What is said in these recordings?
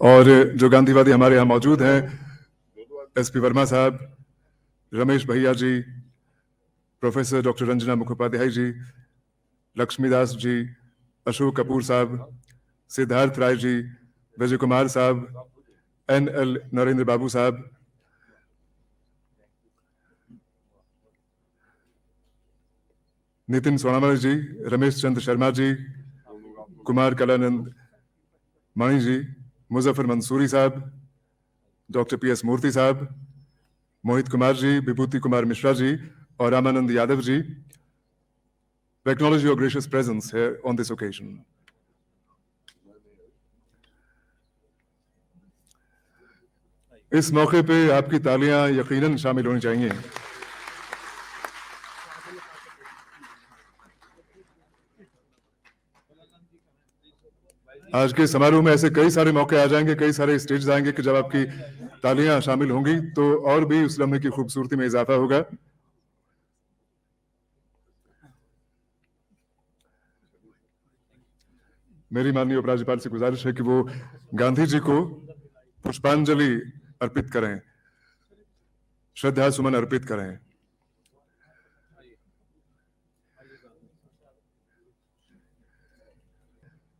और जो गांधीवादी हमारे यहाँ मौजूद हैं, एसपी वर्मा साहब, रमेश भैया जी, प्रोफेसर डॉक्टर रंजना मुखोपाध्याय जी, लक्ष्मीदास जी, अशोक कपूर साहब, सिद्धार्थ राय जी, विजय कुमार साहब, NL नरेंद्र बाबू साहब, नितिन सोनामल जी, रमेश चंद्र शर्मा जी, कुमार कलानंद मणि जी, मुजफ्फर मंसूरी साहब, डॉक्टर PS मूर्ति साहब, मोहित कुमार जी, विभूति कुमार मिश्रा जी और Ramanand Yadav ji, we acknowledge your gracious presence here on this occasion. इस मौके पे आपकी तालियां यकीनन शामिल होनी चाहिए। आज के समारोह में ऐसे कई सारे मौके आ जाएंगे, कई सारे स्टेज आएंगे कि जब आपकी तालियां शामिल होंगी तो और भी उस लम्हे की खूबसूरती में इजाफा होगा। मेरी माननीय उपराज्यपाल से गुजारिश है कि वो गांधी जी को पुष्पांजलि अर्पित करें, श्रद्धा सुमन अर्पित करें।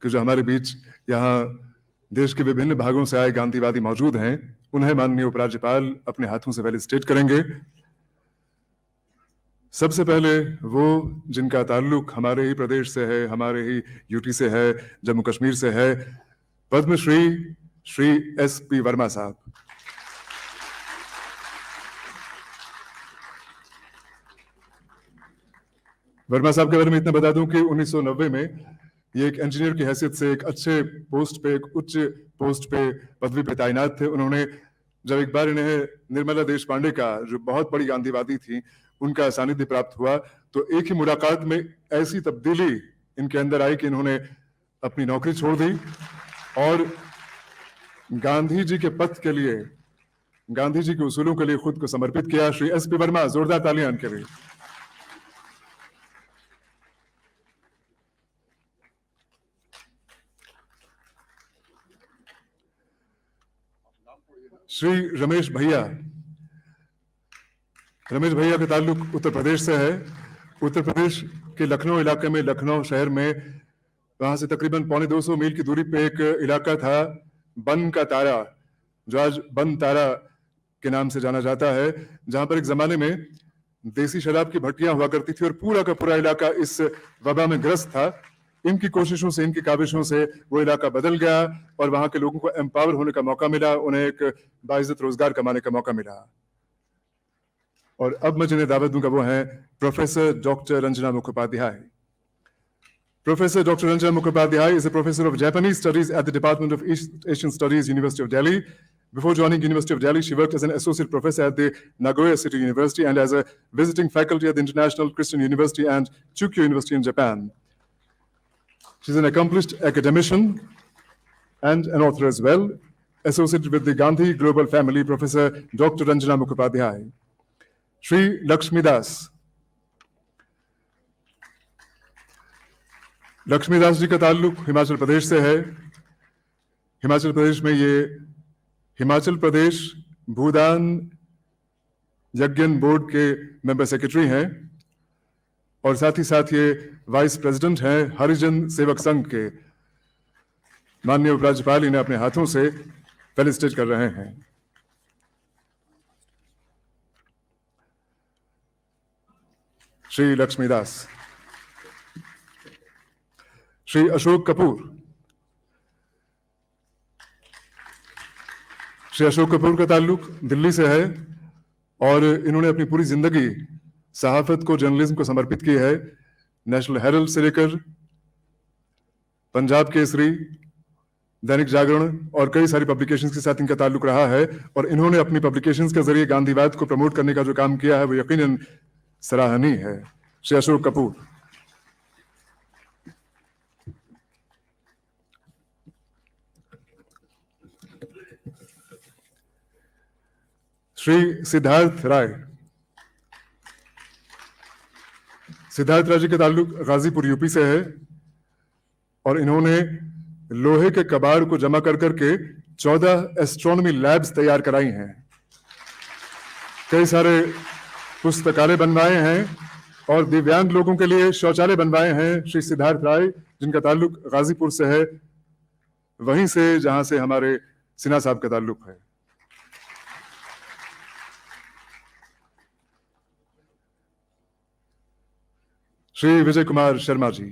कि जो हमारे बीच यहाँ देश के विभिन्न भागों से आए गांधीवादी मौजूद हैं, उन्हें माननीय उपराज्यपाल अपने हाथों से फेलिसिटेट करेंगे। सबसे पहले वो जिनका ताल्लुक हमारे ही प्रदेश से है, हमारे ही यूटी से है, जम्मू कश्मीर से है, पद्मश्री श्री SP वर्मा साहब। वर्मा साहब के बारे में इतना बता दूं कि 1990 में ये एक इंजीनियर की हैसियत से एक अच्छे पोस्ट पे, एक उच्च पोस्ट पे, पदवी पे तैनात थे। उन्होंने जब एक बार इन्हें निर्मला देश पांडे का, जो बहुत बड़ी गांधीवादी थी, उनका सानिध्य प्राप्त हुआ, तो एक ही मुलाकात में ऐसी तब्दीली इनके अंदर आई कि इन्होंने अपनी नौकरी छोड़ दी और गांधी जी के पथ के लिए, गांधी जी के उसूलों के लिए खुद को समर्पित किया। श्री SP वर्मा, जोरदार तालियां इनके लिए। श्री रमेश भैया, रमेश भैया का ताल्लुक उत्तर प्रदेश से है। उत्तर प्रदेश के लखनऊ इलाके में, लखनऊ शहर में, वहां से तकरीबन 250 मील की दूरी पे एक इलाका था बन का तारा, जो आज बन तारा के नाम से जाना जाता है, जहां पर एक जमाने में देसी शराब की भट्टियां हुआ करती थी और पूरा का पूरा इलाका इस वबा में ग्रस्त था। इनकी कोशिशों से, इनकी काविशों से वो इलाका बदल गया और वहां के लोगों को एम्पावर होने का मौका मिला, उन्हें एक बाइज्जत रोजगार कमाने का मौका मिला। और अब मैं जिन्हें दावत दूंगा वो हैं professor doctor Ranjana Mukhopadhyay. Professor Dr. Ranja Mukhopadhyay is a professor of Japanese studies at the Department of East Asian Studies, University of Delhi. Before joining University of Delhi, she worked as an associate professor at the Nagoya City University and as a visiting faculty at the International Christian University and Chukyo University in Japan. She's an accomplished academician and an author as well, associated with the Gandhi Global Family, Professor Dr. Ranjana Mukhopadhyay. Shri Lakshmidas. Lakshmidas ji का ताल्लुक हिमाचल प्रदेश से है। हिमाचल प्रदेश में ये हिमाचल प्रदेश भूदान यज्ञन board के member secretary हैं और साथ ही साथ ये वाइस प्रेसिडेंट हैं हरिजन सेवक संघ के। माननीय उपराज्यपाल इन्हें अपने हाथों से फेलिसिटेट कर रहे हैं। श्री लक्ष्मीदास। श्री अशोक कपूर। श्री अशोक कपूर का ताल्लुक दिल्ली से है और इन्होंने अपनी पूरी जिंदगी सहाफत को, जर्नलिज्म को समर्पित की है। नेशनल हेरल्ड से लेकर पंजाब केसरी, दैनिक जागरण और कई सारी पब्लिकेशंस के साथ इनका ताल्लुक रहा है और इन्होंने अपनी पब्लिकेशंस के जरिए गांधीवाद को प्रमोट करने का जो काम किया है वो यकीनन सराहनीय है। श्री अशोक कपूर। श्री सिद्धार्थ राय। सिद्धार्थ राय जी का ताल्लुक गाजीपुर यूपी से है और इन्होंने लोहे के कबाड़ को जमा कर करके 14 एस्ट्रोनॉमी लैब्स तैयार कराई हैं, कई सारे पुस्तकालय बनवाए हैं और दिव्यांग लोगों के लिए शौचालय बनवाए हैं। श्री सिद्धार्थ राय, जिनका ताल्लुक गाजीपुर से है, वहीं से जहां से हमारे सिन्हा साहब का ताल्लुक है। श्री विजय कुमार शर्मा जी,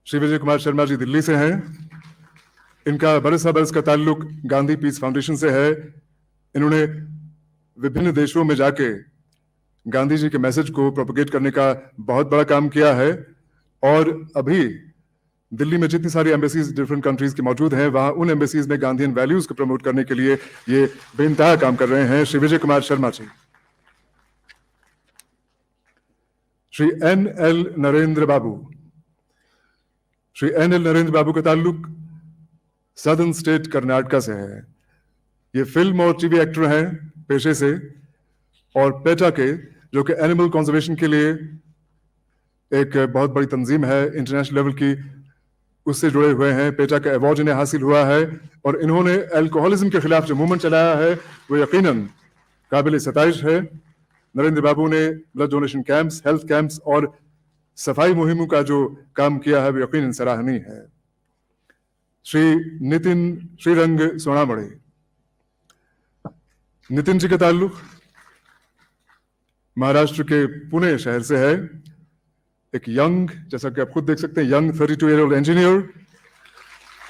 श्री विजय कुमार शर्मा जी दिल्ली से हैं। इनका बरस का ताल्लुक गांधी पीस फाउंडेशन से है। इन्होंने विभिन्न देशों में जाके गांधी जी के मैसेज को प्रोपेगेट करने का बहुत बड़ा काम किया है और अभी दिल्ली में जितनी सारी एम्बेसीज डिफरेंट कंट्रीज की मौजूद हैं, वहां उन एम्बेसीज में गांधीयन वैल्यूज को प्रमोट करने के लिए ये बेइंतहा काम कर रहे हैं। श्री विजय कुमार शर्मा जी। श्री NL नरेंद्र बाबू, श्री NL नरेंद्र बाबू का ताल्लुक सदर्न स्टेट कर्नाटका से है। ये फिल्म और टीवी एक्टर हैं पेशे से और पेटा के, जो कि एनिमल कंजर्वेशन के लिए एक बहुत बड़ी तंजीम है इंटरनेशनल लेवल की, उससे जुड़े हुए हैं। पेटा का अवार्ड इन्हें हासिल हुआ है और इन्होंने अल्कोहलिज्म के खिलाफ जो मूवमेंट चलाया है वो यकीनन काबिल सताइश है। नरेंद्र बाबू ने blood donation camps, health camps और सफाई मुहिमों का जो काम किया है वो यकीनन सराहनीय है। श्री नितिन श्रीरंग सोनामणि, नितिन जी का ताल्लुक महाराष्ट्र के पुणे शहर से है। एक यंग, जैसा कि आप खुद देख सकते हैं, young 32-year-old engineer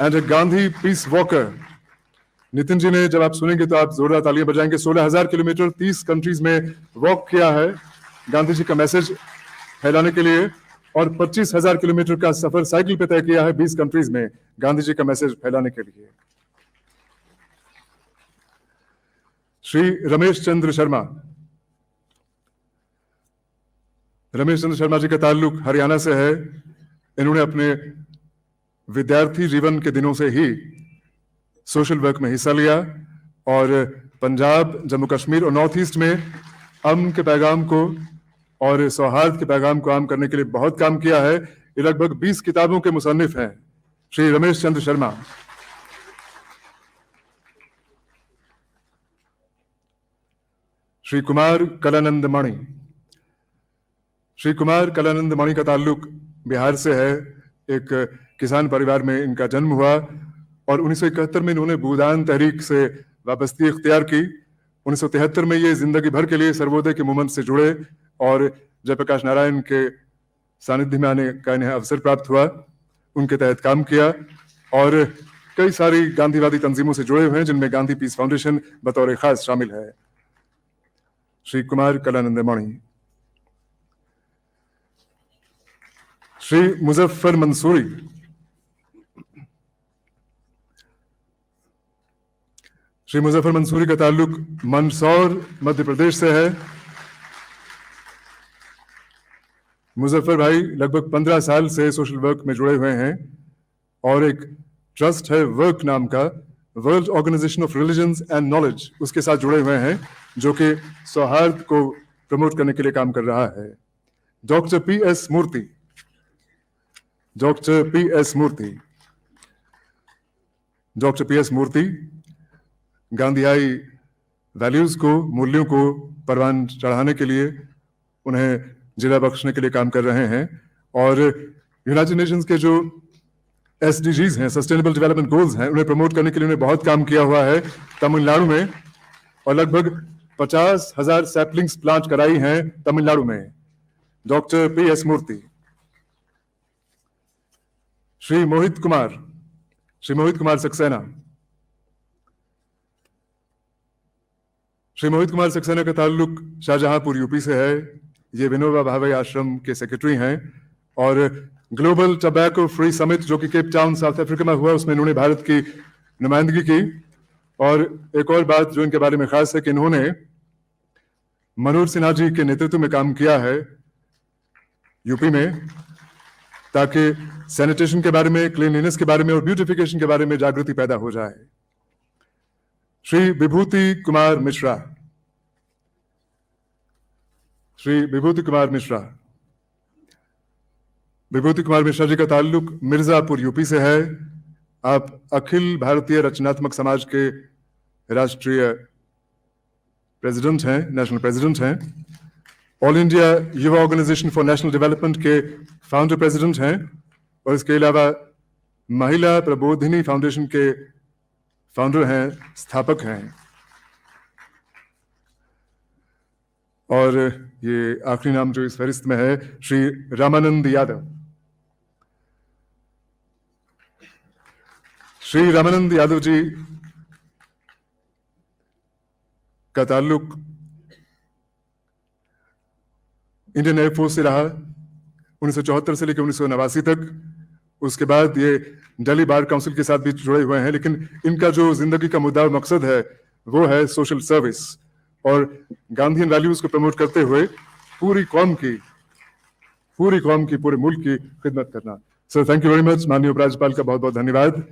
and a Gandhi peace walker. Nitin ji ने, जब आप सुनेंगे तो आप जोरदार तालियां बजाएंगे, 16,000 किलोमीटर 30 कंट्रीज में वॉक किया है गांधी जी का मैसेज फैलाने के लिए और 25,000 किलोमीटर का सफर साइकिल पे तय किया है 20 कंट्रीज में गांधी जी का मैसेज फैलाने के लिए। श्री रमेश चंद्र शर्मा, रमेश चंद्र शर्मा जी का ताल्लुक हरियाणा से है। इन्होंने अपने विद्यार्थी जीवन के दिनों से ही सोशल वर्क में हिस्सा लिया और पंजाब, जम्मू कश्मीर और नॉर्थ ईस्ट में अमन के पैगाम को और सौहार्द के पैगाम को आम करने के लिए बहुत काम किया है। ये लगभग 20 किताबों के मुसन्निफ हैं श्री रमेश चंद्र शर्मा। श्री कुमार कलानंद मणि, श्री कुमार कलानंद मणि का ताल्लुक बिहार से है। एक किसान परिवार में इनका जन्म हुआ और 1971 में इन्होंने भूदान तहरीक से वाबस्ती इख्तियार की। 1973 में ये जिंदगी भर के लिए सर्वोदय के मूवमेंट से जुड़े और जयप्रकाश नारायण के सानिध्य में आने का इन्हें अवसर प्राप्त हुआ। उनके तहत काम किया और कई सारी गांधीवादी तंजीमों से जुड़े हुए हैं, जिनमें गांधी पीस फाउंडेशन बतौर खास शामिल है। श्री कुमार कलानंद मणि। श्री मुजफ्फर मंसूरी, श्री मुजफ्फर मंसूरी का ताल्लुक मंदसौर मध्य प्रदेश से है। मुजफ्फर भाई लगभग 15 साल से सोशल वर्क में जुड़े हुए हैं और एक ट्रस्ट है वर्क नाम का, world organisation of religions and knowledge, उसके साथ जुड़े हुए हैं, जो कि सौहार्द को प्रमोट करने के लिए काम कर रहा है। डॉक्टर PS मूर्ति, डॉक्टर PS मूर्ति, डॉक्टर PS मूर्ति गांधीयाई वैल्यूज को, मूल्यों को परवान चढ़ाने के लिए, उन्हें जिला बख्शने के लिए काम कर रहे हैं और यूनाइटेड नेशंस के जो SDGs हैं, सस्टेनेबल डेवलपमेंट गोल्स हैं, उन्हें प्रमोट करने के लिए उन्हें बहुत काम किया हुआ है तमिलनाडु में और लगभग 50,000 सैपलिंग्स प्लांट कराई हैं तमिलनाडु में। डॉक्टर PS मूर्ति। श्री मोहित कुमार, श्री मोहित कुमार सक्सेना, श्री मोहित कुमार सक्सेना का ताल्लुक शाहजहांपुर यूपी से है। ये विनोबा भावे आश्रम के सेक्रेटरी हैं और ग्लोबल टबैको फ्री समिट जो कि केप टाउन साउथ अफ्रीका में हुआ, उसमें इन्होंने भारत की नुमाइंदगी की। और एक और बात जो इनके बारे में खास है कि इन्होंने मनोहर सिन्हा जी के नेतृत्व में काम किया है यूपी में, ताकि सैनिटेशन के बारे में, क्लीनलीनेस के बारे में और ब्यूटिफिकेशन के बारे में जागृति पैदा हो जाए। श्री विभूति कुमार मिश्रा, श्री विभूति कुमार मिश्रा, विभूति कुमार मिश्रा जी का ताल्लुक मिर्जापुर यूपी से है। आप अखिल भारतीय रचनात्मक समाज के राष्ट्रीय प्रेसिडेंट हैं, नेशनल प्रेसिडेंट हैं। ऑल इंडिया युवा ऑर्गेनाइजेशन फॉर नेशनल डेवलपमेंट के फाउंडर प्रेसिडेंट हैं और इसके अलावा महिला प्रबोधिनी फाउंडेशन के फाउंडर हैं, स्थापक हैं। और ये आखिरी नाम जो इस फहरिस्त में है, श्री रामानंद यादव। श्री रामानंद यादव जी का ताल्लुक इंडियन एयरफोर्स से रहा 1974 से लेकर 1989 तक। उसके बाद ये दिल्ली बार काउंसिल के साथ भी जुड़े हुए हैं, लेकिन इनका जो जिंदगी का मुद्दा और मकसद है वो है सोशल सर्विस और गांधीयन वैल्यूज को प्रमोट करते हुए पूरी कौम की, पूरे मुल्क की खिदमत करना। Sir, thank you very much. माननीय उपराज्यपाल का बहुत बहुत धन्यवाद।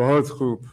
बहुत खूब।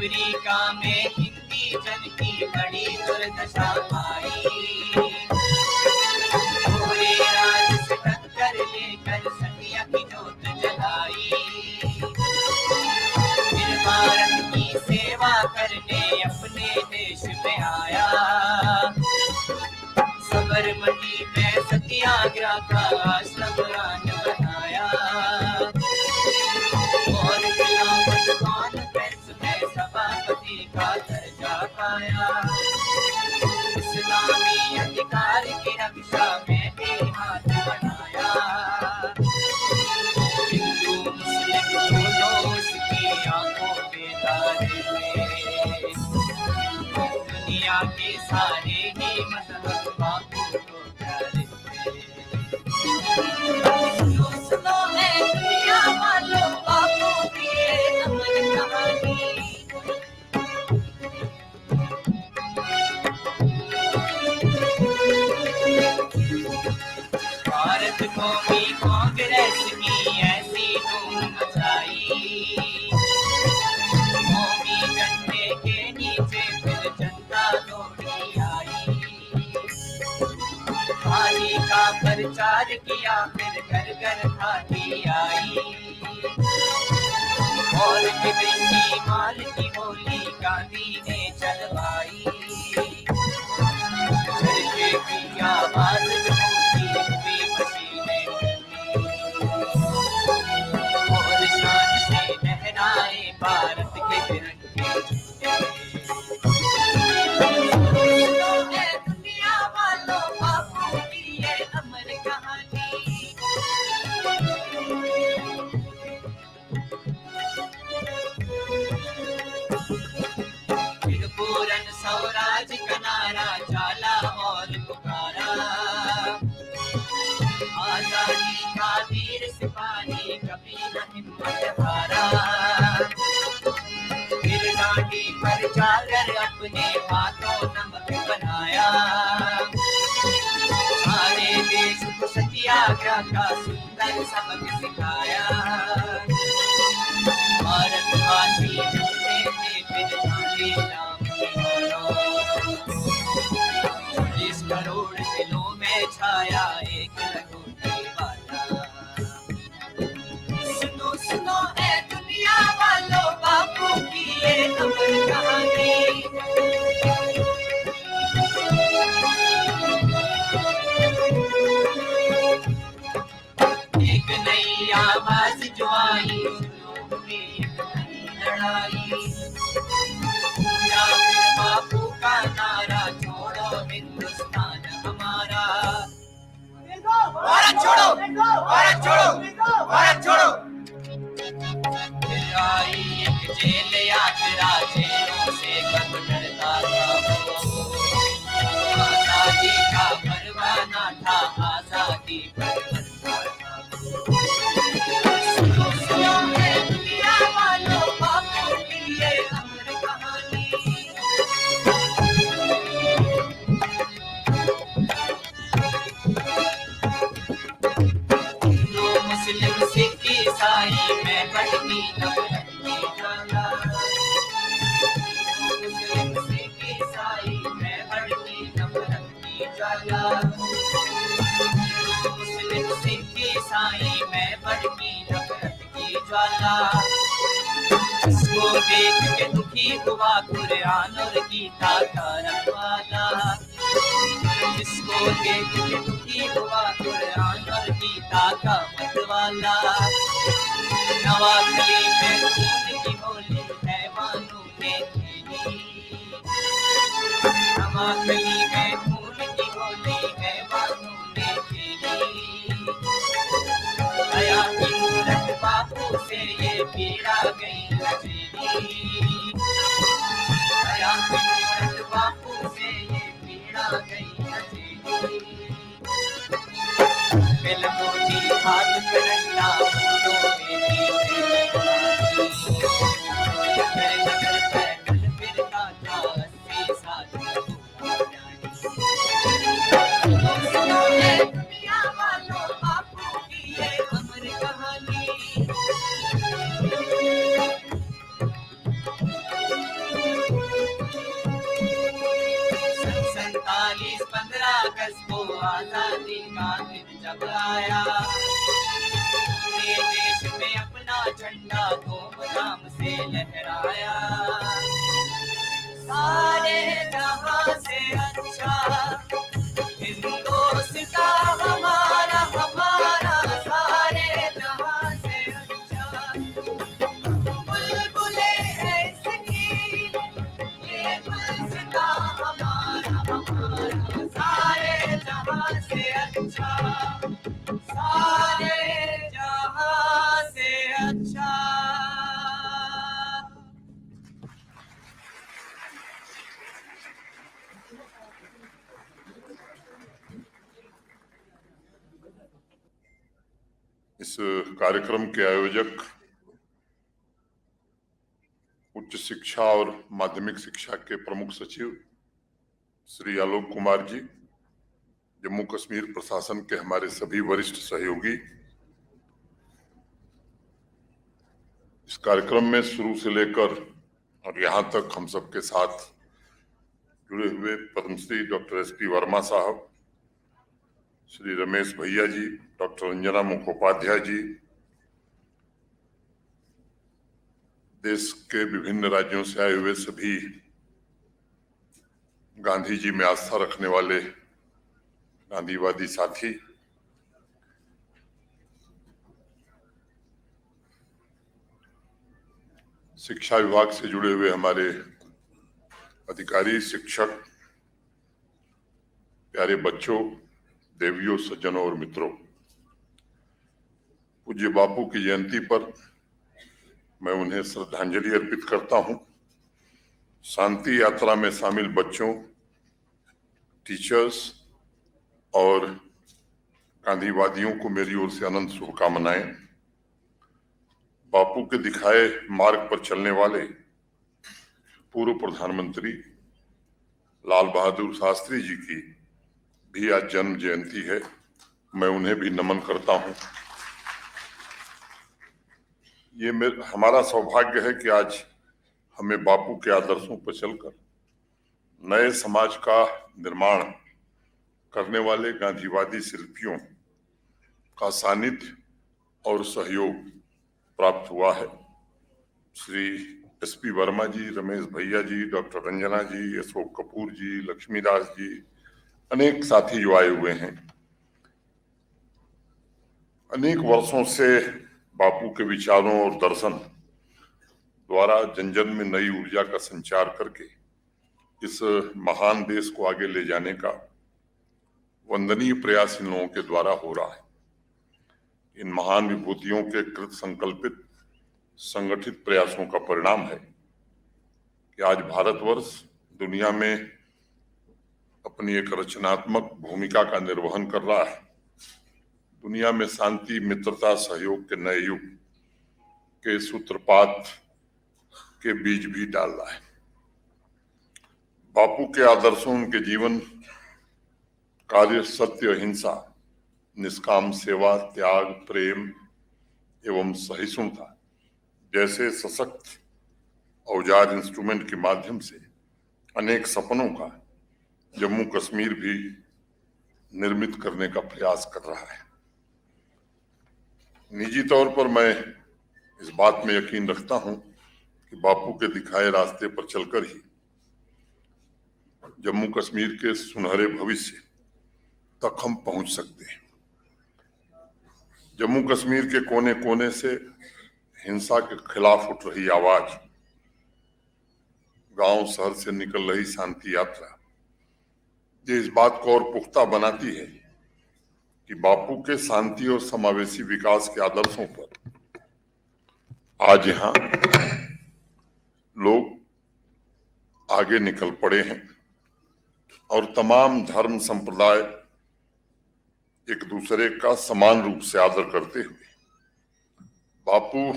अफ्रीका में हिंदी जन की बड़ी दुर्दशा आई। पूरे राज से टक्कर लेकर सतिया की जोत जलाई। फिर भारत की सेवा करने अपने देश में आया। साबरमती में सत्याग्रह का आश्रम बनाया। और खिलाफत कॉन्फ्रेंस में सभापति का दर्जा पाया। इस्लामी अधिकार की रक्षा में भी हाथ बढ़ाया। हिंदू मुस्लिम दोनों उसकी आंखों में तारे थे। दुनिया के सारे ही मजहब बापू को प्यारे थे। सुनो सुनो है दुनिया वालों, बापू की ये अमर कहानी। भारत कौमी कांग्रेस की ऐसी धूम मचाई। कौमी झंडे के नीचे फिर जनता दौड़ी आई। पानी का प्रचार किया, फिर घर घर खाती आई। और विदेशी माल की होली गांधी ने चलवाई। चरखे की आवाज गूंजी, हुई पसीने और शान से लहराए भारत के तिरंगे झंडे। दुनिया वालों, बापू की ये अमर कहानी। फिर पूरन स्वराज का नारा चाला और पुकारा। आजादी का वीर सिपाही कभी न हिम्मत हारा। फिर डांडी पर जाकर अपने हाथों नमक बनाया। सारे देश को सत्याग्रह का सुंदर सबक सिखाया। भारतवासी झूठे थे फिर झांसी नाम की 40 करोड़ दिलों में छाया एक लखोटी वाला। सुनो सुनो है दुनिया वालों, बापू की ये अमर कहानी। एक नई आवाज जो आई, एक नई लड़ाई। या फिर बापू का नारा, छोड़ो हिंदुस्तान हमारा। भारत छोड़ो, भारत छोड़ो, भारत छोड़ो। फिर आई एक जेल यात्रा, जेलों से कब डरता था वो। आजादी का परवाना था, आजादी पर मरता था। सुनो सुनो है दुनिया वालों, बापू की ये अमर कहानी। हिंदू मुस्लिम सिख ईसाई में बढ़ती नफरत की ज्वाला। मुस्लिम सिख ईसाई में बढ़ती नफरत की ज्वाला। मुस्लिम सिख ईसाई में बढ़ती नफरत की ज्वाला। जिसको देख के दुखी हुआ कुरान और गीता का रखवाला। जिसको देख के दुखी हुआ कुरान और गीता का मतवाला। नवाखली में खून की होली हैवानों ने खेली। नवाखली में खून की होली हैवानों ने खेली। दया की मूरत बापू से ये पीड़ा गई नचेली। दया की मूरत बापू से ये पीड़ा गई नचेली। फिल्मों की हाथ करना फूलों में नीचे नगर नगर पैदल फिरता था 80 साल दुनिया वालों, बापू की ये अमर कहानी। अगस्त को आजादी का दिन जब आया, पूरे देश में अपना झंडा धूमधाम से लहराया। सारे जहां से अच्छा हिंदुस्तान हमारा हमारा, सारे जहां से अच्छा बुलबुले ऐसकी, ये गुलसितां हमारा हमारा, सारे जहां से अच्छा, सारे जहां से अच्छा। इस कार्यक्रम के आयोजक उच्च शिक्षा और माध्यमिक शिक्षा के प्रमुख सचिव श्री आलोक कुमार जी, जम्मू कश्मीर प्रशासन के हमारे सभी वरिष्ठ सहयोगी, इस कार्यक्रम में शुरू से लेकर और यहाँ तक हम सबके साथ जुड़े हुए पद्मश्री डॉक्टर एसपी वर्मा साहब, श्री रमेश भैया जी, डॉक्टर रंजना मुखोपाध्याय जी, देश के विभिन्न राज्यों से आए हुए सभी गांधी जी में आस्था रखने वाले गांधीवादी साथी, शिक्षा विभाग से जुड़े हुए हमारे अधिकारी, शिक्षक, प्यारे बच्चों, देवियों, सज्जनों और मित्रों, पूज्य बापू की जयंती पर मैं उन्हें श्रद्धांजलि अर्पित करता हूं। शांति यात्रा में शामिल बच्चों, टीचर्स और गांधीवादियों को मेरी ओर से अनंत शुभकामनाएं। बापू के दिखाए मार्ग पर चलने वाले पूर्व प्रधानमंत्री लाल बहादुर शास्त्री जी की भी आज जन्म जयंती है। मैं उन्हें भी नमन करता हूं। ये हमारा सौभाग्य है कि आज हमें बापू के आदर्शों पर चलकर नए समाज का निर्माण करने वाले गांधीवादी शिल्पियों का सानिध्य और सहयोग प्राप्त हुआ है। श्री एसपी वर्मा जी, रमेश भैया जी, डॉक्टर रंजना जी, अशोक कपूर जी, लक्ष्मीदास जी, अनेक साथी जो आए हुए हैं। अनेक वर्षों से बापू के विचारों और दर्शन द्वारा जन जन में नई ऊर्जा का संचार करके इस महान देश को आगे ले जाने का वंदनीय प्रयास इन लोगों के द्वारा हो रहा है। इन महान विभूतियों के कृत संकल्पित संगठित प्रयासों का परिणाम है कि आज भारतवर्ष दुनिया में अपनी एक रचनात्मक भूमिका का निर्वहन कर रहा है। दुनिया में शांति, मित्रता, सहयोग के नए युग के सूत्रपात के बीज भी डाल रहा है। बापू के आदर्शों, उनके जीवन कार्य सत्य, अहिंसा, निष्काम सेवा, त्याग, प्रेम एवं सहिष्णुता जैसे सशक्त औजार इंस्ट्रूमेंट के माध्यम से अनेक सपनों का जम्मू कश्मीर भी निर्मित करने का प्रयास कर रहा है। निजी तौर पर मैं इस बात में यकीन रखता हूं कि बापू के दिखाए रास्ते पर चलकर ही जम्मू कश्मीर के सुनहरे भविष्य तक हम पहुंच सकते हैं। जम्मू कश्मीर के कोने कोने से हिंसा के खिलाफ उठ रही आवाज, गांव शहर से निकल रही शांति यात्रा, ये इस बात को और पुख्ता बनाती है कि बापू के शांति और समावेशी विकास के आदर्शों पर आज यहाँ लोग आगे निकल पड़े हैं और तमाम धर्म संप्रदाय एक दूसरे का समान रूप से आदर करते हुए बापू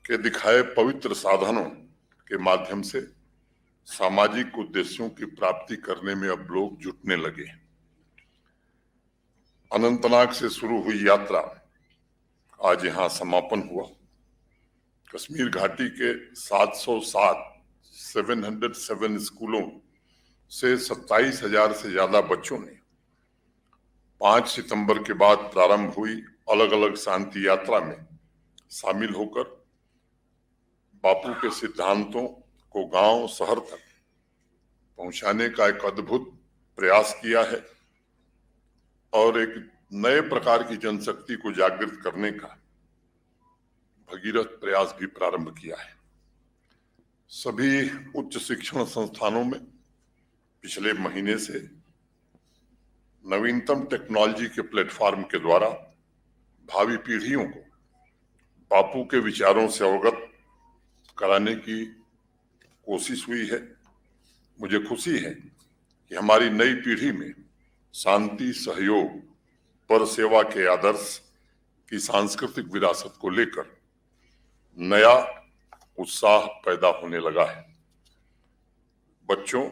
के दिखाए पवित्र साधनों के माध्यम से सामाजिक उद्देश्यों की प्राप्ति करने में अब लोग जुटने लगे। अनंतनाग से शुरू हुई यात्रा आज यहाँ समापन हुआ। कश्मीर घाटी के 707 स्कूलों से 27,000 से ज्यादा बच्चों ने 5 सितंबर के बाद प्रारंभ हुई अलग अलग शांति यात्रा में शामिल होकर बापू के सिद्धांतों को गांव शहर तक पहुंचाने का एक अद्भुत प्रयास किया है और एक नए प्रकार की जनशक्ति को जागृत करने का भगीरथ प्रयास भी प्रारंभ किया है। सभी उच्च शिक्षण संस्थानों में पिछले महीने से नवीनतम टेक्नोलॉजी के प्लेटफॉर्म के द्वारा भावी पीढ़ियों को बापू के विचारों से अवगत कराने की कोशिश हुई है। मुझे खुशी है कि हमारी नई पीढ़ी में शांति, सहयोग, पर सेवा के आदर्श की सांस्कृतिक विरासत को लेकर नया उत्साह पैदा होने लगा है। बच्चों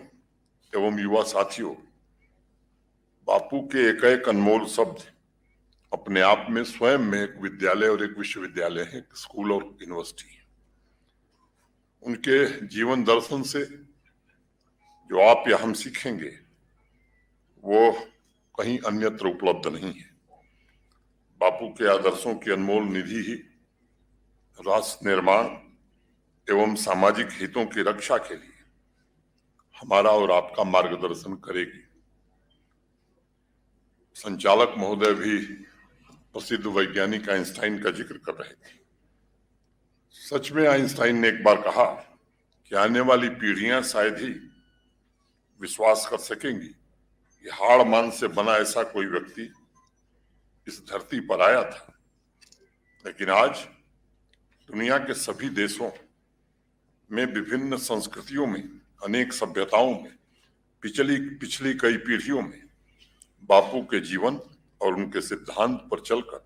एवं युवा साथियों, बापू के एक अनमोल शब्द अपने आप में स्वयं में एक विद्यालय और एक विश्वविद्यालय है, एक स्कूल और यूनिवर्सिटी है। उनके जीवन दर्शन से जो आप या हम सीखेंगे वो कहीं अन्यत्र उपलब्ध नहीं है। बापू के आदर्शों की अनमोल निधि ही राष्ट्र निर्माण एवं सामाजिक हितों की रक्षा के लिए हमारा और आपका मार्गदर्शन करेगी। संचालक महोदय भी प्रसिद्ध वैज्ञानिक आइंस्टाइन का जिक्र कर रहे थे। सच में आइंस्टाइन ने एक बार कहा कि आने वाली पीढ़ियां शायद ही विश्वास कर सकेंगी कि हाड़ मांस से बना ऐसा कोई व्यक्ति इस धरती पर आया था। लेकिन आज दुनिया के सभी देशों में, विभिन्न संस्कृतियों में, अनेक सभ्यताओं में पिछली कई पीढ़ियों में बापू के जीवन और उनके सिद्धांत पर चलकर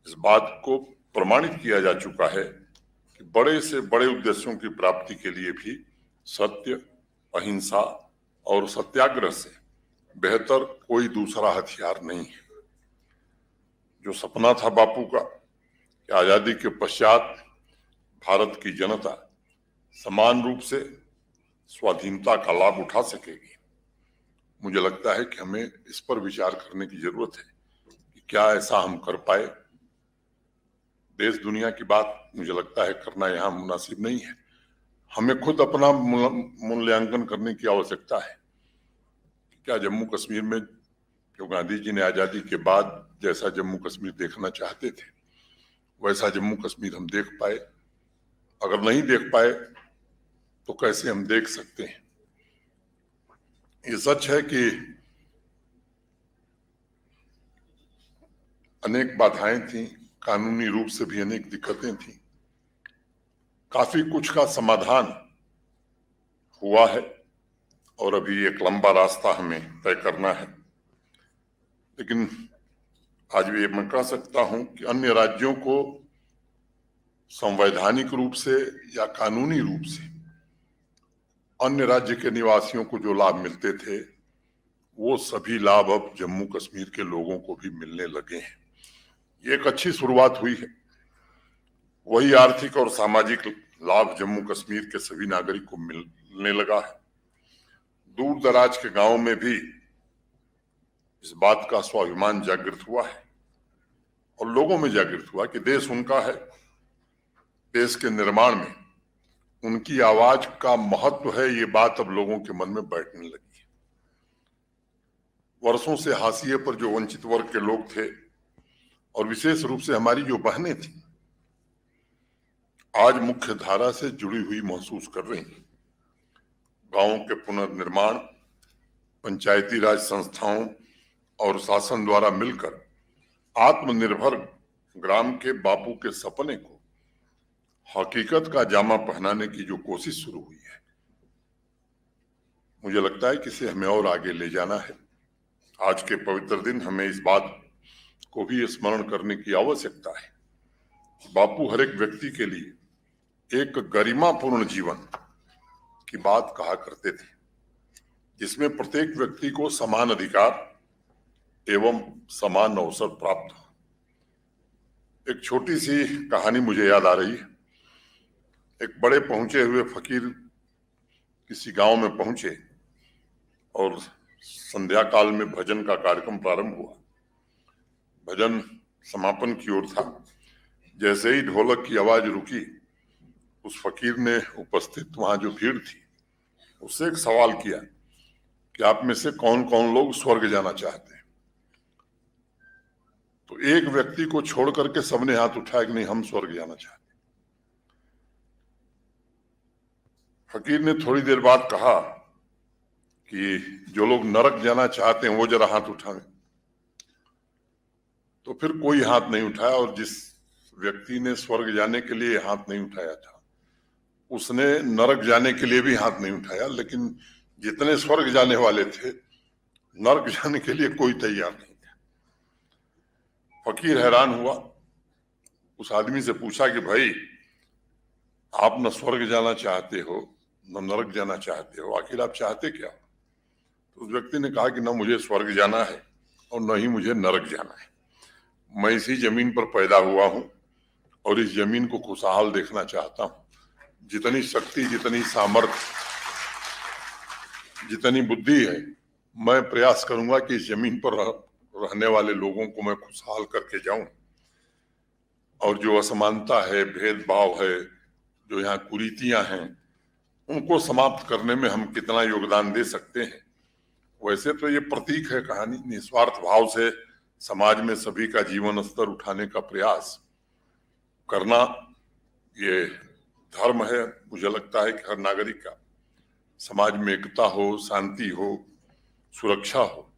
इस बात को प्रमाणित किया जा चुका है कि बड़े से बड़े उद्देश्यों की प्राप्ति के लिए भी सत्य, अहिंसा और सत्याग्रह से बेहतर कोई दूसरा हथियार नहीं है। जो सपना था बापू का कि आजादी के पश्चात भारत की जनता समान रूप से स्वाधीनता का लाभ उठा सकेगी, मुझे लगता है कि हमें इस पर विचार करने की जरूरत है कि क्या ऐसा हम कर पाए। देश दुनिया की बात मुझे लगता है करना यहाँ मुनासिब नहीं है। हमें खुद अपना मूल्यांकन करने की आवश्यकता है। क्या जम्मू कश्मीर में जो गांधी जी ने आजादी के बाद जैसा जम्मू कश्मीर देखना चाहते थे वैसा जम्मू कश्मीर हम देख पाए? अगर नहीं देख पाए तो कैसे हम देख सकते हैं? ये सच है कि अनेक बाधाएं थीं, कानूनी रूप से भी अनेक दिक्कतें थीं। काफी कुछ का समाधान हुआ है और अभी एक लंबा रास्ता हमें तय करना है। लेकिन आज भी मैं कह सकता हूं कि अन्य राज्यों को संवैधानिक रूप से या कानूनी रूप से अन्य राज्य के निवासियों को जो लाभ मिलते थे वो सभी लाभ अब जम्मू कश्मीर के लोगों को भी मिलने लगे हैं। ये एक अच्छी शुरुआत हुई है। वही आर्थिक और सामाजिक लाभ जम्मू कश्मीर के सभी नागरिक को मिलने लगा है। दूर दराज के गांवों में भी इस बात का स्वाभिमान जागृत हुआ है और लोगों में जागृत हुआ कि देश उनका है। देश के निर्माण में उनकी आवाज का महत्व है, ये बात अब लोगों के मन में बैठने लगी है। वर्षों से हाशिए पर जो वंचित वर्ग के लोग थे और विशेष रूप से हमारी जो बहनें थी, आज मुख्य धारा से जुड़ी हुई महसूस कर रही हैं। गांवों के पुनर्निर्माण, पंचायती राज संस्थाओं और शासन द्वारा मिलकर आत्मनिर्भर ग्राम के बापू के सपने को हकीकत का जामा पहनाने की जो कोशिश शुरू हुई है, मुझे लगता है कि इसे हमें और आगे ले जाना है। आज के पवित्र दिन हमें इस बात को भी स्मरण करने की आवश्यकता है कि बापू हर एक व्यक्ति के लिए एक गरिमापूर्ण जीवन की बात कहा करते थे, जिसमें प्रत्येक व्यक्ति को समान अधिकार एवं समान अवसर प्राप्त हो। एक छोटी सी कहानी मुझे याद आ रही है। एक बड़े पहुंचे हुए फकीर किसी गांव में पहुंचे और संध्या काल में भजन का कार्यक्रम प्रारंभ हुआ। भजन समापन की ओर था। जैसे ही ढोलक की आवाज रुकी, उस फकीर ने उपस्थित वहां जो भीड़ थी उससे एक सवाल किया कि आप में से कौन कौन लोग स्वर्ग जाना चाहते हैं। तो एक व्यक्ति को छोड़ करके सबने हाथ उठाया कि नहीं, हम स्वर्ग जाना चाहते हैं। फकीर ने थोड़ी देर बाद कहा कि जो लोग नरक जाना चाहते हैं वो जरा हाथ उठाएं। तो फिर कोई हाथ नहीं उठाया, और जिस व्यक्ति ने स्वर्ग जाने के लिए हाथ नहीं उठाया था उसने नरक जाने के लिए भी हाथ नहीं उठाया। लेकिन जितने स्वर्ग जाने वाले थे, नरक जाने के लिए कोई तैयार नहीं था। फकीर हैरान हुआ, उस आदमी से पूछा कि भाई, आप न स्वर्ग जाना चाहते हो न नरक जाना चाहते हो, आखिर आप चाहते क्या हो? तो उस व्यक्ति ने कहा कि न मुझे स्वर्ग जाना है और न ही मुझे नरक जाना है। मैं इसी जमीन पर पैदा हुआ हूं और इस जमीन को खुशहाल देखना चाहता हूं। जितनी शक्ति, जितनी सामर्थ्य, जितनी बुद्धि है, मैं प्रयास करूंगा कि इस जमीन पर रहने वाले लोगों को मैं खुशहाल करके जाऊं। और जो असमानता है, भेदभाव है, जो यहाँ कुरीतियां हैं, उनको समाप्त करने में हम कितना योगदान दे सकते हैं। वैसे तो ये प्रतीक है कहानी। निस्वार्थ भाव से समाज में सभी का जीवन स्तर उठाने का प्रयास करना, ये धर्म है। मुझे लगता है कि हर नागरिक का समाज में एकता हो, शांति हो, सुरक्षा हो,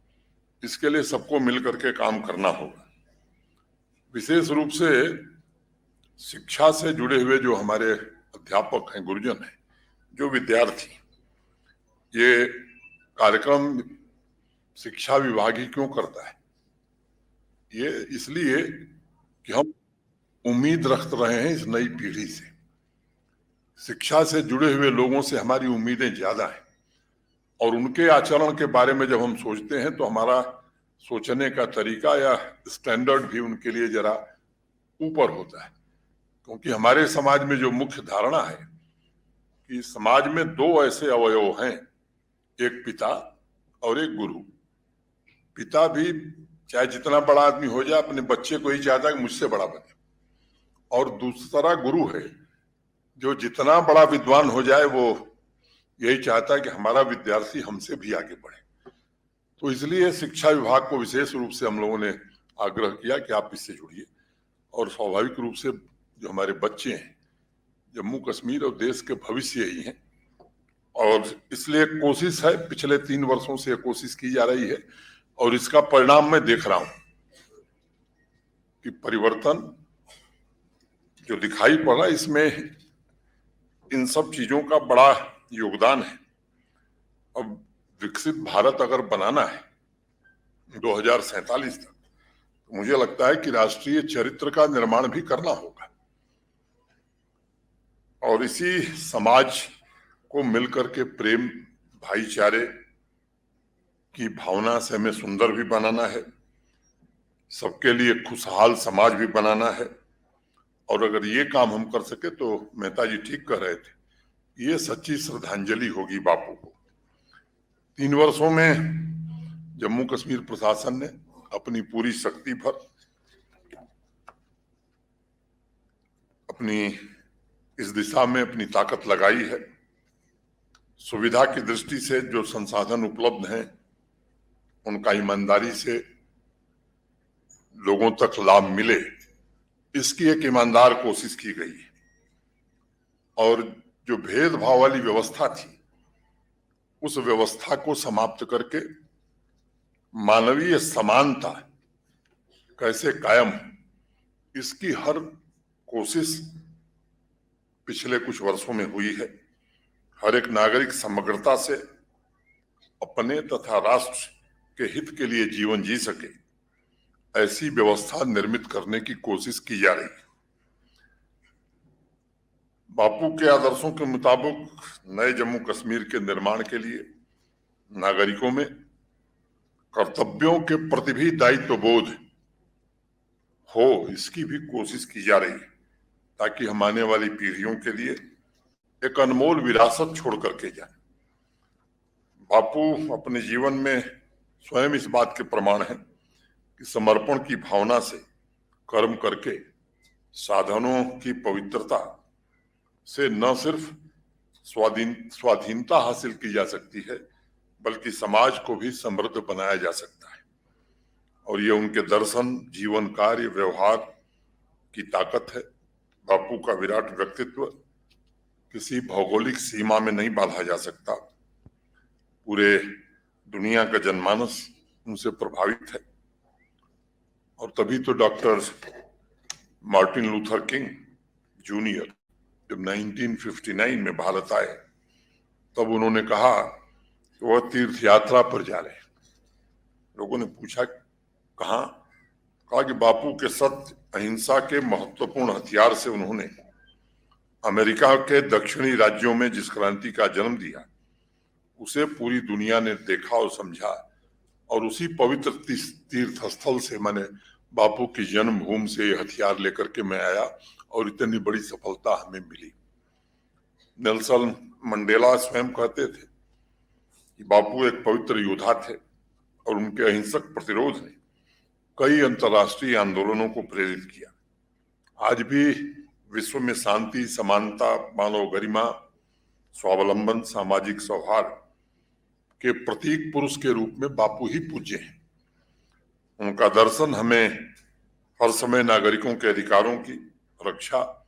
इसके लिए सबको मिलकर के काम करना होगा। विशेष रूप से शिक्षा से जुड़े हुए जो हमारे अध्यापक हैं, गुरुजन हैं, जो विद्यार्थी, ये कार्यक्रम शिक्षा विभाग ही क्यों करता है? ये इसलिए कि हम उम्मीद रख रहे हैं इस नई पीढ़ी से। शिक्षा से जुड़े हुए लोगों से हमारी उम्मीदें ज्यादा हैं, और उनके आचरण के बारे में जब हम सोचते हैं तो हमारा सोचने का तरीका या स्टैंडर्ड भी उनके लिए जरा ऊपर होता है। क्योंकि हमारे समाज में जो मुख्य धारणा है कि समाज में दो ऐसे अवयव हैं, एक पिता और एक गुरु। पिता भी चाहे जितना बड़ा आदमी हो जाए, अपने बच्चे को ही चाहता है कि मुझसे बड़ा बने, और दूसरा गुरु है जो जितना बड़ा विद्वान हो जाए वो यही चाहता है कि हमारा विद्यार्थी हमसे भी आगे बढ़े। तो इसलिए शिक्षा विभाग को विशेष रूप से हम लोगों ने आग्रह किया कि आप इससे जुड़िए। और स्वाभाविक रूप से जो हमारे बच्चे हैं, जम्मू कश्मीर और देश के भविष्य ही हैं, और इसलिए कोशिश है, पिछले 3 वर्षों से कोशिश की जा रही है, और इसका परिणाम मैं देख रहा हूं कि परिवर्तन जो दिखाई पड़ा, इसमें इन सब चीजों का बड़ा योगदान है। अब विकसित भारत अगर बनाना है 2047 तक, तो मुझे लगता है कि राष्ट्रीय चरित्र का निर्माण भी करना होगा, और इसी समाज को मिलकर के प्रेम, भाईचारे की भावना से हमें सुंदर भी बनाना है, सबके लिए खुशहाल समाज भी बनाना है। और अगर ये काम हम कर सके तो मेहता जी ठीक कह रहे थे, ये सच्ची श्रद्धांजलि होगी बापू को। 3 वर्षों में जम्मू कश्मीर प्रशासन ने अपनी पूरी शक्ति भर अपनी इस दिशा में अपनी ताकत लगाई है। सुविधा की दृष्टि से जो संसाधन उपलब्ध हैं, उनका ईमानदारी से लोगों तक लाभ मिले, इसकी एक ईमानदार कोशिश की गई है। और जो भेदभाव वाली व्यवस्था थी, उस व्यवस्था को समाप्त करके मानवीय समानता कैसे कायम, इसकी हर कोशिश पिछले कुछ वर्षों में हुई है। हर एक नागरिक समग्रता से अपने तथा राष्ट्र के हित के लिए जीवन जी सके, ऐसी व्यवस्था निर्मित करने की कोशिश की जा रही है। बापू के आदर्शों के मुताबिक नए जम्मू कश्मीर के निर्माण के लिए नागरिकों में कर्तव्यों के प्रति भी दायित्व बोध हो, इसकी भी कोशिश की जा रही है, ताकि हम आने वाली पीढ़ियों के लिए एक अनमोल विरासत छोड़ करके जाए। बापू अपने जीवन में स्वयं इस बात के प्रमाण हैं कि समर्पण की भावना से कर्म करके साधनों की पवित्रता से न सिर्फ स्वाधीनता हासिल की जा सकती है, बल्कि समाज को भी समृद्ध बनाया जा सकता है। और ये उनके दर्शन, जीवन, कार्य, व्यवहार की ताकत है। बापू का विराट व्यक्तित्व किसी भौगोलिक सीमा में नहीं बांधा जा सकता। पूरे दुनिया का जनमानस उनसे प्रभावित है। और तभी तो doctor Martin Luther king junior जब 1959 में भारत आए, तब उन्होंने कहा कि वह तीर्थ यात्रा पर जा रहे हैं। लोगों ने पूछा कहाँ? कहा कि बापू के सत्य, अहिंसा के महत्वपूर्ण हथियार से उन्होंने अमेरिका के दक्षिणी राज्यों में जिस क्रांति का जन्म दिया, उसे पूरी दुनिया ने देखा और समझा। और उसी पवित्र तीर्थ स्थल से मैंने बापू की जन्मभूमि से हथियार लेकर के मैं आया और इतनी बड़ी सफलता हमें मिली। नेल्सन मंडेला स्वयं कहते थे कि बापू एक पवित्र योद्धा थे और उनके अहिंसक प्रतिरोध ने कई अंतर्राष्ट्रीय आंदोलनों को प्रेरित किया। आज भी विश्व में शांति, समानता, मानव गरिमा, स्वावलंबन, सामाजिक सौहार्द के प्रतीक पुरुष के रूप में बापू ही पूज्य हैं। उनका दर्शन हमें हर समय नागरिकों के अधिकारों की रक्षा,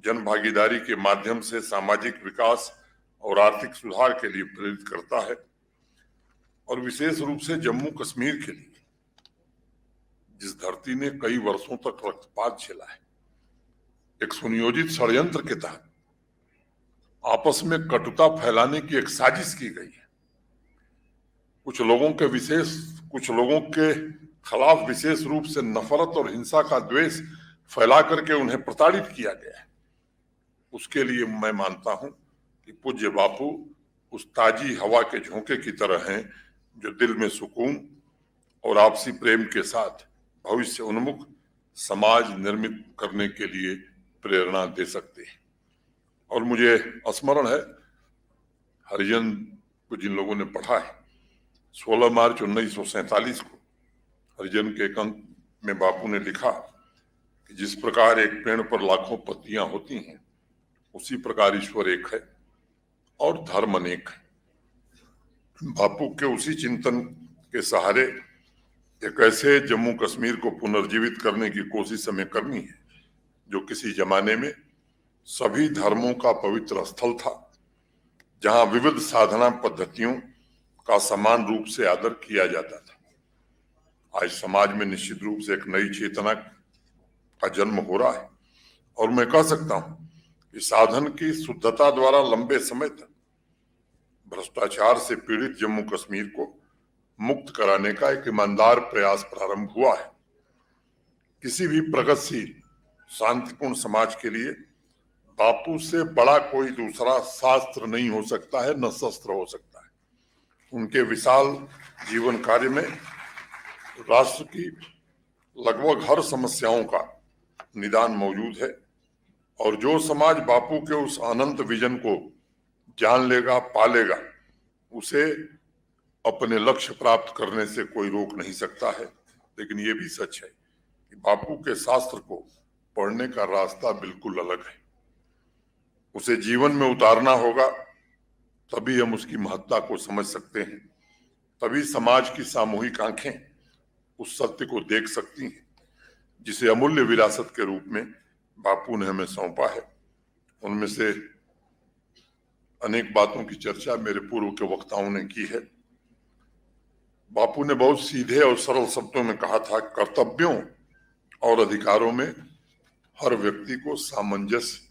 जन भागीदारी के माध्यम से सामाजिक विकास और आर्थिक सुधार के लिए प्रेरित करता है। और विशेष रूप से जम्मू कश्मीर के लिए, जिस धरती ने कई वर्षों तक रक्तपात झेला है, एक सुनियोजित षड्यंत्र के तहत आपस में कटुता फैलाने की एक साजिश की गई है। कुछ लोगों के खिलाफ विशेष रूप से नफरत और हिंसा का द्वेष फैला करके उन्हें प्रताड़ित किया गया है। उसके लिए मैं मानता हूं कि पूज्य बापू उस ताजी हवा के झोंके की तरह हैं जो दिल में सुकून और आपसी प्रेम के साथ भविष्य उन्मुख समाज निर्मित करने के लिए प्रेरणा दे सकते हैं। और मुझे स्मरण है, हरिजन को जिन लोगों ने पढ़ा है, 16 मार्च 1947 को हरिजन के एक अंक में बापू ने लिखा कि जिस प्रकार एक पेड़ पर लाखों पत्तियां होती हैं, उसी प्रकार ईश्वर एक है और धर्म अनेक है। बापू के उसी चिंतन के सहारे एक ऐसे जम्मू कश्मीर को पुनर्जीवित करने की कोशिश हमें करनी है जो किसी जमाने में सभी धर्मों का पवित्र स्थल था, जहां विविध साधना पद्धतियों का समान रूप से आदर किया जाता था। आज समाज में निश्चित रूप से एक नई चेतना का जन्म हो रहा है और मैं कह सकता हूं कि साधन की शुद्धता द्वारा लंबे समय तक भ्रष्टाचार से पीड़ित जम्मू कश्मीर को मुक्त कराने का एक ईमानदार प्रयास प्रारंभ हुआ है। किसी भी प्रगतिशील शांतिपूर्ण समाज के लिए बापू से बड़ा कोई दूसरा शास्त्र नहीं हो सकता है, न शस्त्र हो सकता है। उनके विशाल जीवन कार्य में राष्ट्र की लगभग हर समस्याओं का निदान मौजूद है। और जो समाज बापू के उस अनंत विजन को जान लेगा, पालेगा, उसे अपने लक्ष्य प्राप्त करने से कोई रोक नहीं सकता है। लेकिन ये भी सच है कि बापू के शास्त्र को पढ़ने का रास्ता बिल्कुल अलग है। उसे जीवन में उतारना होगा, तभी हम उसकी महत्ता को समझ सकते हैं। तभी समाज की सामूहिक आंखें उस सत्य को देख सकती हैं जिसे अमूल्य विरासत के रूप में बापू ने हमें सौंपा है। उनमें से अनेक बातों की चर्चा मेरे पूर्व के वक्ताओं ने की है। बापू ने बहुत सीधे और सरल शब्दों में कहा था, कर्तव्यों और अधिकारों में हर व्यक्ति को सामंजस्य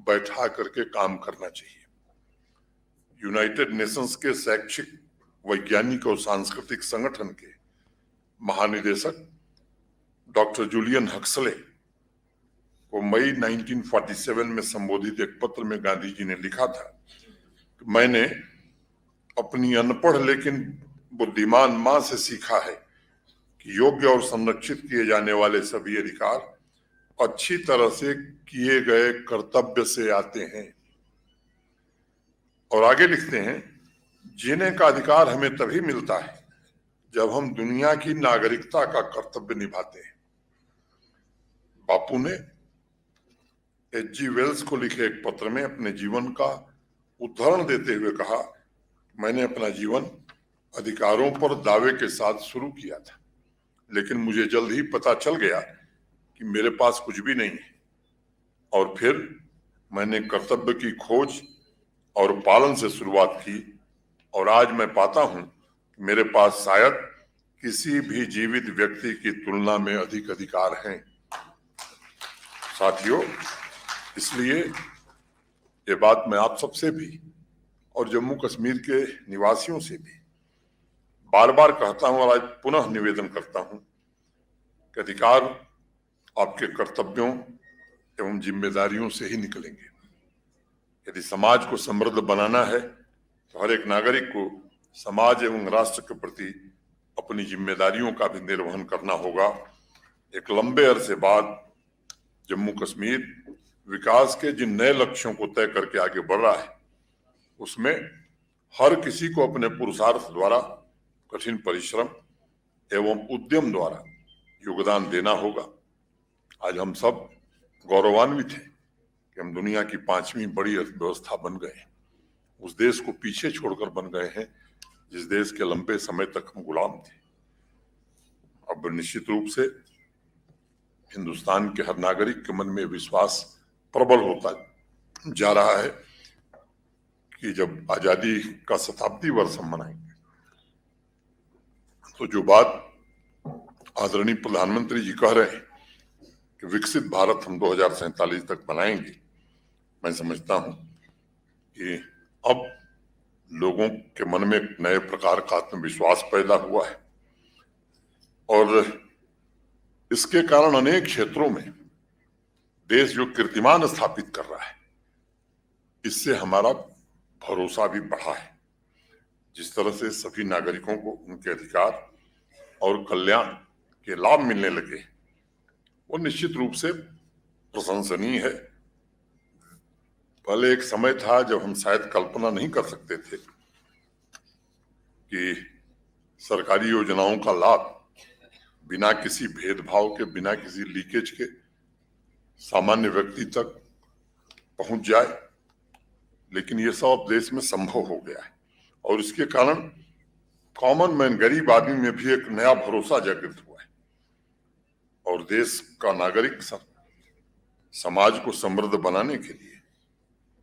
बैठा करके काम करना चाहिए। यूनाइटेड नेशंस के शैक्षिक, वैज्ञानिक और सांस्कृतिक संगठन के महानिदेशक डॉक्टर जूलियन हक्सले को मई 1947 में संबोधित एक पत्र में गांधी जी ने लिखा था कि मैंने अपनी अनपढ़ लेकिन बुद्धिमान मां से सीखा है कि योग्य और संरक्षित किए जाने वाले सभी अधिकार अच्छी तरह से किए गए कर्तव्य से आते हैं। और आगे लिखते हैं, जीने का अधिकार हमें तभी मिलता है जब हम दुनिया की नागरिकता का कर्तव्य निभाते हैं। बापू ने H.G. वेल्स को लिखे एक पत्र में अपने जीवन का उदाहरण देते हुए कहा, मैंने अपना जीवन अधिकारों पर दावे के साथ शुरू किया था, लेकिन मुझे जल्द ही पता चल गया कि मेरे पास कुछ भी नहीं है, और फिर मैंने कर्तव्य की खोज और पालन से शुरुआत की, और आज मैं पाता हूं कि मेरे पास शायद किसी भी जीवित व्यक्ति की तुलना में अधिक अधिकार हैं। साथियों, इसलिए ये बात मैं आप सबसे भी और जम्मू कश्मीर के निवासियों से भी बार बार कहता हूं और आज पुनः निवेदन करता हूं कि अधिकार आपके कर्तव्यों एवं जिम्मेदारियों से ही निकलेंगे। यदि समाज को समृद्ध बनाना है तो हर एक नागरिक को समाज एवं राष्ट्र के प्रति अपनी जिम्मेदारियों का भी निर्वहन करना होगा। एक लंबे अरसे बाद जम्मू कश्मीर विकास के जिन नए लक्ष्यों को तय करके आगे बढ़ रहा है, उसमें हर किसी को अपने पुरुषार्थ द्वारा, कठिन परिश्रम एवं उद्यम द्वारा योगदान देना होगा। आज हम सब गौरवान्वित हैं कि हम दुनिया की 5वीं बड़ी अर्थव्यवस्था बन गए हैं। उस देश को पीछे छोड़कर बन गए हैं जिस देश के लंबे समय तक हम गुलाम थे। अब निश्चित रूप से हिंदुस्तान के हर नागरिक के मन में विश्वास प्रबल होता जा रहा है कि जब आजादी का शताब्दी वर्ष हम मनाएंगे तो जो बात आदरणीय प्रधानमंत्री जी कह रहे हैं कि विकसित भारत हम 2047 तक बनाएंगे, मैं समझता हूं कि अब लोगों के मन में एक नए प्रकार का आत्मविश्वास पैदा हुआ है, और इसके कारण अनेक क्षेत्रों में देश जो कीर्तिमान स्थापित कर रहा है, इससे हमारा भरोसा भी बढ़ा है। जिस तरह से सभी नागरिकों को उनके अधिकार और कल्याण के लाभ मिलने लगे, वो निश्चित रूप से प्रशंसनीय है। पहले एक समय था जब हम शायद कल्पना नहीं कर सकते थे कि सरकारी योजनाओं का लाभ बिना किसी भेदभाव के, बिना किसी लीकेज के सामान्य व्यक्ति तक पहुंच जाए, लेकिन ये सब देश में संभव हो गया है, और इसके कारण कॉमन मैन, गरीब आदमी में भी एक नया भरोसा जागृत हुआ है, और देश का नागरिक समाज को समृद्ध बनाने के लिए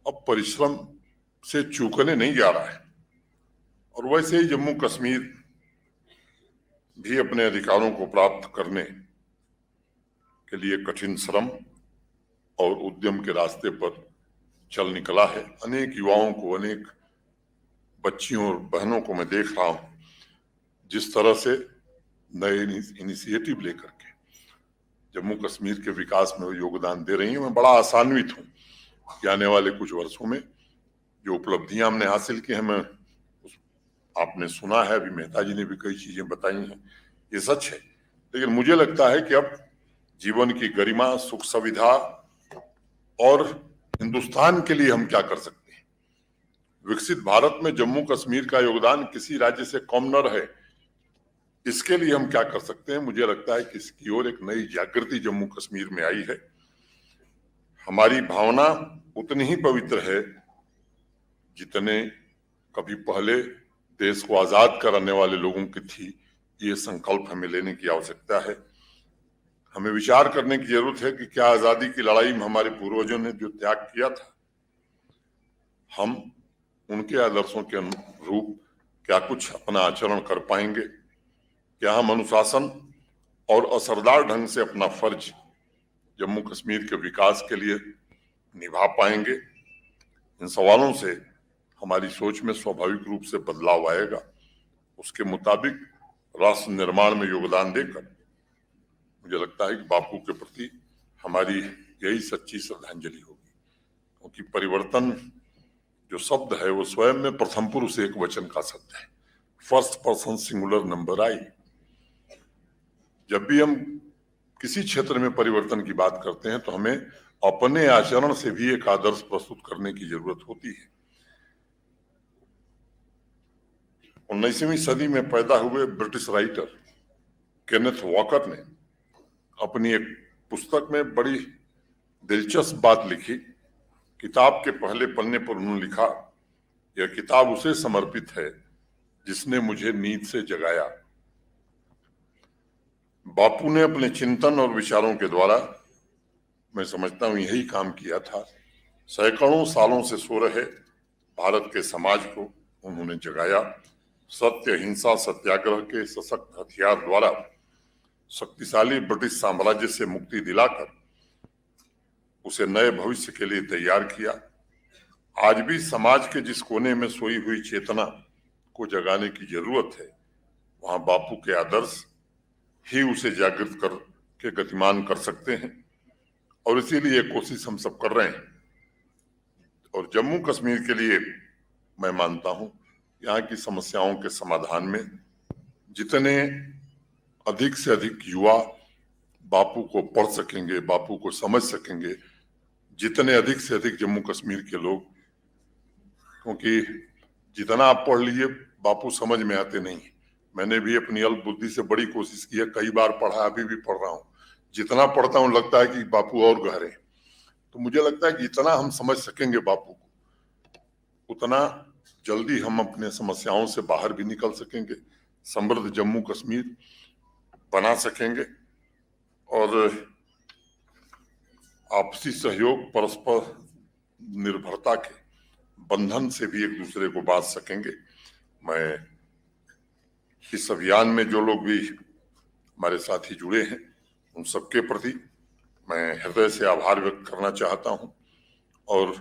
अब परिश्रम से चूकने नहीं जा रहा है। और वैसे ही जम्मू कश्मीर भी अपने अधिकारों को प्राप्त करने के लिए कठिन श्रम और उद्यम के रास्ते पर चल निकला है। अनेक युवाओं को, अनेक बच्चियों और बहनों को मैं देख रहा हूं जिस तरह से नए इनिशिएटिव लेकर के जम्मू कश्मीर के विकास में योगदान दे रही हैं। मैं बड़ा आशान्वित हूं कि आने वाले कुछ वर्षों में जो उपलब्धियां हमने हासिल की हैं, आपने सुना है, अभी मेहता जी ने भी कई चीजें बताई हैं, ये सच है, लेकिन मुझे लगता है कि अब जीवन की गरिमा, सुख सुविधा और हिंदुस्तान के लिए हम क्या कर सकते हैं। विकसित भारत में जम्मू कश्मीर का योगदान किसी राज्य से कम न रहे, इसके लिए हम क्या कर सकते हैं। मुझे लगता है कि इसकी ओर एक नई जागृति जम्मू कश्मीर में आई है। हमारी भावना उतनी ही पवित्र है जितने कभी पहले देश को आजाद कराने वाले लोगों की थी। ये संकल्प हमें लेने की आवश्यकता है। हमें विचार करने की जरूरत है कि क्या आजादी की लड़ाई में हमारे पूर्वजों ने जो त्याग किया था, हम उनके आदर्शों के अनुरूप क्या कुछ अपना आचरण कर पाएंगे? क्या हम अनुशासन और असरदार ढंग से अपना फर्ज जम्मू कश्मीर के विकास के लिए निभा पाएंगे? इन सवालों से हमारी सोच में स्वाभाविक रूप से बदलाव आएगा। उसके मुताबिक राष्ट्र निर्माण में योगदान देकर मुझे लगता है कि बापू के प्रति हमारी यही सच्ची श्रद्धांजलि होगी, क्योंकि परिवर्तन जो शब्द है वो स्वयं में प्रथम पुरुष एक वचन का शब्द है, फर्स्ट पर्सन सिंगुलर नंबर आई। जब भी हम किसी क्षेत्र में परिवर्तन की बात करते हैं तो हमें अपने आचरण से भी एक आदर्श प्रस्तुत करने की जरूरत होती है। 19वीं सदी में पैदा हुए ब्रिटिश राइटर केनेथ वॉकर ने अपनी एक पुस्तक में बड़ी दिलचस्प बात लिखी। किताब के पहले पन्ने पर उन्होंने लिखा, यह किताब उसे समर्पित है जिसने मुझे नींद से जगाया। बापू ने अपने चिंतन और विचारों के द्वारा, मैं समझता हूं, यही काम किया था। सैकड़ों सालों से सो रहे भारत के समाज को उन्होंने जगाया। सत्य, अहिंसा, सत्याग्रह के सशक्त हथियार द्वारा शक्तिशाली ब्रिटिश साम्राज्य से मुक्ति दिलाकर उसे नए भविष्य के लिए तैयार किया। आज भी समाज के जिस कोने में सोई हुई चेतना को जगाने की जरूरत है, वहां बापू के आदर्श ही उसे जागृत कर के गतिमान कर सकते हैं, और इसीलिए कोशिश हम सब कर रहे हैं। और जम्मू कश्मीर के लिए मैं मानता हूं, यहाँ की समस्याओं के समाधान में जितने अधिक से अधिक युवा बापू को पढ़ सकेंगे, बापू को समझ सकेंगे, जितने अधिक से अधिक जम्मू कश्मीर के लोग, क्योंकि जितना आप पढ़ लीजिए बापू समझ में आते नहीं। मैंने भी अपनी अल्प बुद्धि से बड़ी कोशिश की है, कई बार पढ़ा, अभी भी पढ़ रहा हूं। जितना पढ़ता हूं लगता है कि बापू और गहरे। तो मुझे लगता है कि जितना हम समझ सकेंगे बापू को, उतना जल्दी हम अपने समस्याओं से बाहर भी निकल सकेंगे, समृद्ध जम्मू कश्मीर बना सकेंगे, और आपसी सहयोग, परस्पर निर्भरता के बंधन से भी एक दूसरे को बांध सकेंगे। मैं इस अभियान में जो लोग भी हमारे साथी जुड़े हैं, उन सबके प्रति मैं हृदय से आभार व्यक्त करना चाहता हूं, और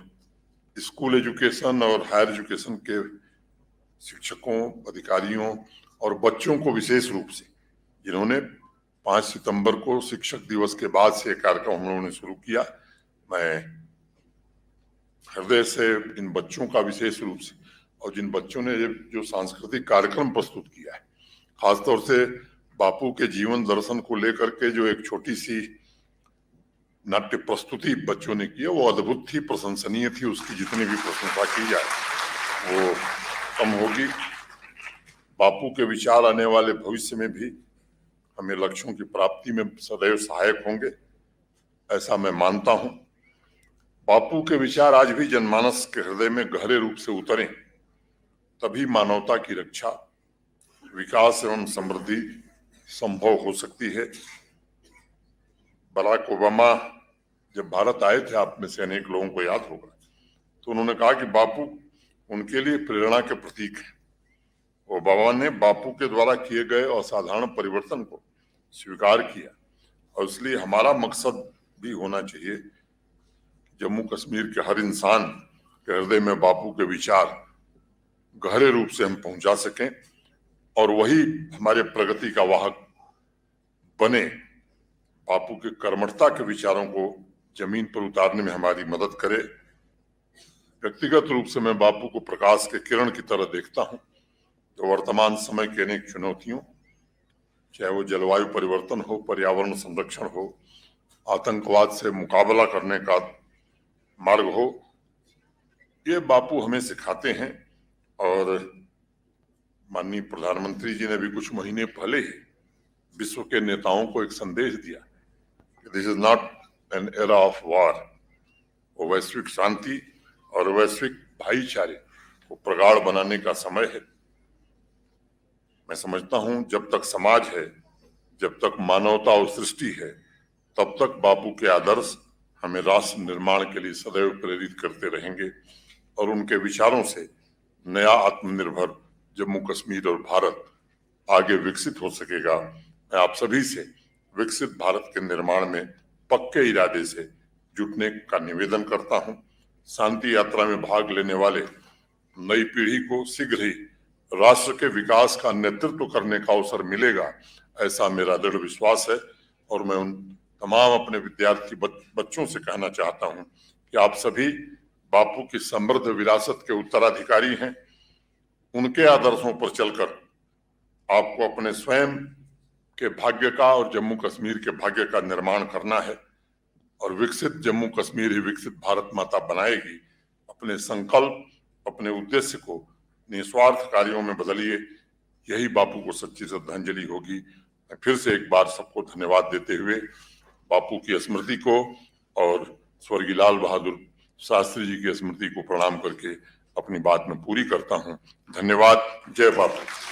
स्कूल एजुकेशन और हायर एजुकेशन के शिक्षकों, अधिकारियों और बच्चों को विशेष रूप से, जिन्होंने 5 सितंबर को शिक्षक दिवस के बाद से कार्यक्रम हम लोगों ने शुरू किया, मैं हृदय से इन बच्चों का विशेष रूप से, और जिन बच्चों ने जो सांस्कृतिक कार्यक्रम प्रस्तुत किया है, खासतौर से बापू के जीवन दर्शन को लेकर के जो एक छोटी सी नाट्य प्रस्तुति बच्चों ने की है, वो अद्भुत थी, प्रशंसनीय थी। उसकी जितनी भी प्रशंसा की जाए वो कम होगी। बापू के विचार आने वाले भविष्य में भी हमें लक्ष्यों की प्राप्ति में सदैव सहायक होंगे, ऐसा मैं मानता हूं। बापू के विचार आज भी जनमानस के हृदय में गहरे रूप से उतरें, तभी मानवता की रक्षा, विकास एवं समृद्धि संभव हो सकती है। बराक ओबामा जब भारत आए थे, आप में से अनेक लोगों को याद होगा, तो उन्होंने कहा कि बापू उनके लिए प्रेरणा के प्रतीक है। ओबामा ने बापू के द्वारा किए गए असाधारण परिवर्तन को स्वीकार किया, और इसलिए हमारा मकसद भी होना चाहिए जम्मू कश्मीर के हर इंसान के हृदय में बापू के विचार गहरे रूप से हम पहुंचा सकें, और वही हमारे प्रगति का वाहक बने। बापू के कर्मठता के विचारों को जमीन पर उतारने में हमारी मदद करे। व्यक्तिगत रूप से मैं बापू को प्रकाश के किरण की तरह देखता हूं, तो वर्तमान समय की अनेक चुनौतियों, चाहे वो जलवायु परिवर्तन हो, पर्यावरण संरक्षण हो, आतंकवाद से मुकाबला करने का मार्ग हो, ये बापू हमें सिखाते हैं। और माननीय प्रधानमंत्री जी ने भी कुछ महीने पहले ही विश्व के नेताओं को एक संदेश दिया कि this is not an era of war. वो वैश्विक शांति और वैश्विक भाईचारे को प्रगाढ़ बनाने का समय है। मैं समझता हूं जब तक समाज है, जब तक मानवता और सृष्टि है, तब तक बापू के आदर्श हमें राष्ट्र निर्माण के लिए सदैव प्रेरित करते रहेंगे, और उनके विचारों से नया आत्मनिर्भर जम्मू कश्मीर और भारत आगे विकसित हो सकेगा। मैं आप सभी से विकसित भारत के निर्माण में पक्के इरादे से जुटने का निवेदन करता हूं। शांति यात्रा में भाग लेने वाले नई पीढ़ी को शीघ्र ही राष्ट्र के विकास का नेतृत्व करने का अवसर मिलेगा, ऐसा मेरा दृढ़ विश्वास है। और मैं उन तमाम अपने विद्यार्थी बच्चों से कहना चाहता हूं कि आप सभी बापू की समृद्ध विरासत के उत्तराधिकारी हैं। उनके आदर्शों पर चलकर आपको अपने स्वयं के भाग्य का और जम्मू कश्मीर के भाग्य का निर्माण करना है, और विकसित जम्मू कश्मीर ही विकसित भारत माता बनाएगी। अपने संकल्प, अपने उद्देश्य को निस्वार्थ कार्यों में बदलिए, यही बापू को सच्ची श्रद्धांजलि होगी। मैं फिर से एक बार सबको धन्यवाद देते हुए बापू की स्मृति को और स्वर्गीय लाल बहादुर शास्त्री जी की स्मृति को प्रणाम करके अपनी बात में पूरी करता हूं। धन्यवाद। जय बापू।